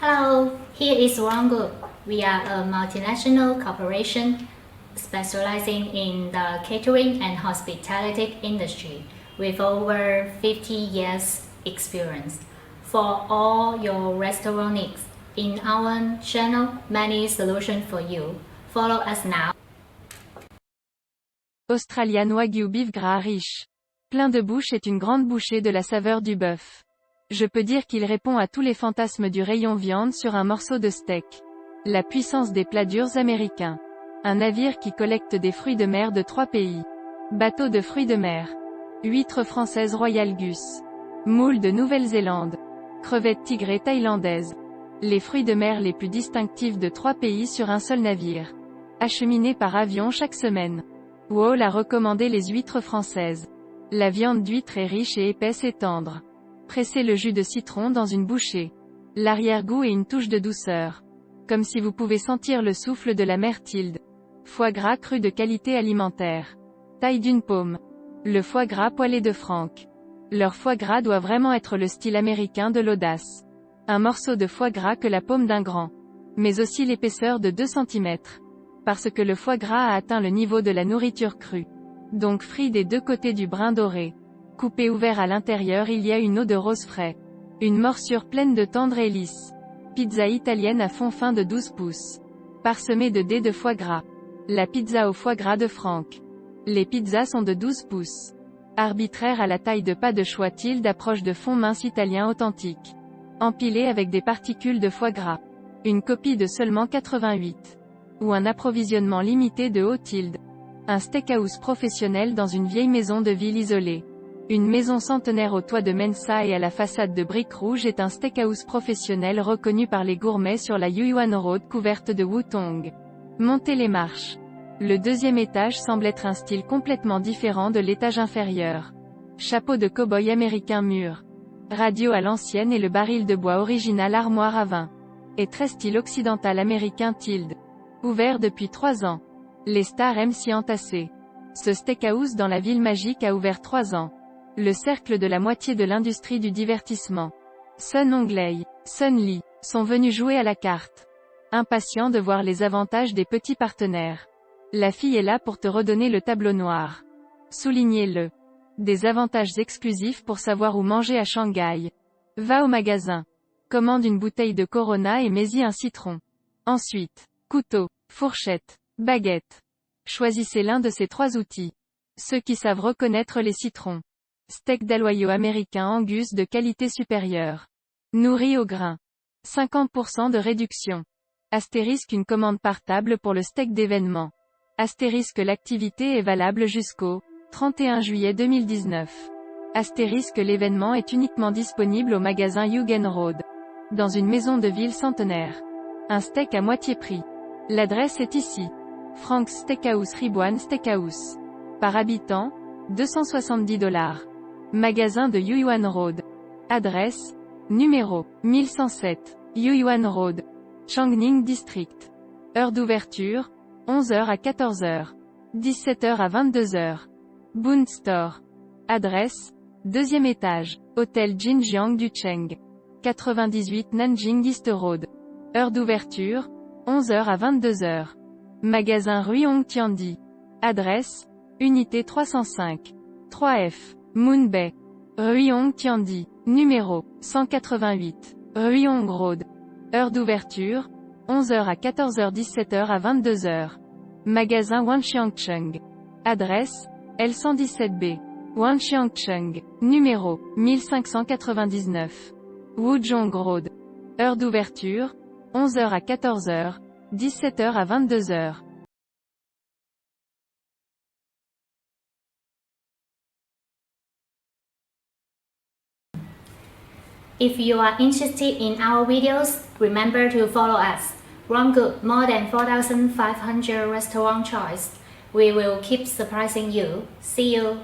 Hello, here is One Group. We are a multinational corporation specializing in the catering and hospitality industry with over 50 years experience. For all your restaurant needs, in our channel, many solutions for you. Follow us now. Australian Wagyu Beef Gras riche. Plein de bouche est une grande bouchée de la saveur du bœuf. Je peux dire qu'il répond à tous les fantasmes du rayon viande sur un morceau de steak. La puissance des plats durs américains. Un navire qui collecte des fruits de mer de 3 pays. Bateau de fruits de mer. Huîtres françaises Royal Gus. Moules de Nouvelle-Zélande. Crevettes tigrées thaïlandaises. Les fruits de mer les plus distinctifs de 3 pays sur un seul navire. Acheminés par avion chaque semaine. Wall a recommandé les huîtres françaises. La viande d'huître est riche et épaisse et tendre. Pressez le jus de citron dans une bouchée. L'arrière-goût et une touche de douceur. Comme si vous pouvez sentir le souffle de la mer Tilde. Foie gras cru de qualité alimentaire. Taille d'une paume. Le foie gras poêlé de Franck. Leur foie gras doit vraiment être le style américain de l'audace. Un morceau de foie gras que la paume d'un grand. Mais aussi l'épaisseur de 2 cm. Parce que le foie gras a atteint le niveau de la nourriture crue. Donc frit des 2 côtés du brin doré. Coupé ouvert à l'intérieur il y a une eau de rose frais. Une morsure pleine de tendre et lisse. Pizza italienne à fond fin de 12 pouces. Parsemée de dés de foie gras. La pizza au foie gras de Franck. Les pizzas sont de 12 pouces. Arbitraire à la taille de pas de choix tilde approche de fond mince italien authentique. Empilé avec des particules de foie gras. Une copie de seulement 88. Ou un approvisionnement limité de haut tilde. Un steakhouse professionnel dans une vieille maison de ville isolée. Une maison centenaire au toit de Mensa et à la façade de briques rouges est un steakhouse professionnel reconnu par les gourmets sur la Yuyuan Road couverte de Wutong. Montez les marches. Le 2e étage semble être un style complètement différent de l'étage inférieur. Chapeau de cow-boy américain mûr. Radio à l'ancienne et le baril de bois original armoire à vin. Et très style occidental américain tilde. Ouvert depuis 3 ans. Les stars aiment s'y entasser. Ce steakhouse dans la ville magique a ouvert 3 ans. Le cercle de la moitié de l'industrie du divertissement. Sun Ongley, Sun Lee, sont venus jouer à la carte. Impatients de voir les avantages des petits partenaires. La fille est là pour te redonner le tableau noir. Soulignez-le. Des avantages exclusifs pour savoir où manger à Shanghai. Va au magasin. Commande une bouteille de Corona et mets-y un citron. Ensuite, couteau, fourchette, baguette. Choisissez l'un de ces 3 outils. Ceux qui savent reconnaître les citrons. Steak d'aloyau américain Angus de qualité supérieure. Nourri au grain. 50% de réduction. Astérisque une commande par table pour le steak d'événement. Astérisque l'activité est valable jusqu'au 31 juillet 2019. Astérisque l'événement est uniquement disponible au magasin Yugen Road. Dans une maison de ville centenaire. Un steak à moitié prix. L'adresse est ici. Frank's Steakhouse Ribuan Steakhouse. Par habitant, $270. Magasin de Yuyuan Road. Adresse, numéro, 1107, Yuyuan Road. Changning District. Heure d'ouverture, 11h à 14h. 17h à 22h. Boon Store. Adresse, 2e étage, Hôtel Jinjiang du Cheng. 98 Nanjing East Road. Heure d'ouverture, 11h à 22h. Magasin Ruyong Tiandi. Adresse, unité 305. 3F. Moon Bay. Ruyong Tiandi. Numéro, 188. Ruyong Road. Heure d'ouverture, 11h à 14h 17h à 22h. Magasin Wanxiangcheng. Adresse, L117B. Wanxiangcheng. Numéro, 1599. Wuzhong Road. Heure d'ouverture, 11h à 14h, 17h à 22h. If you are interested in our videos, remember to follow us. One Good, more than 4,500 restaurant choice. We will keep surprising you. See you.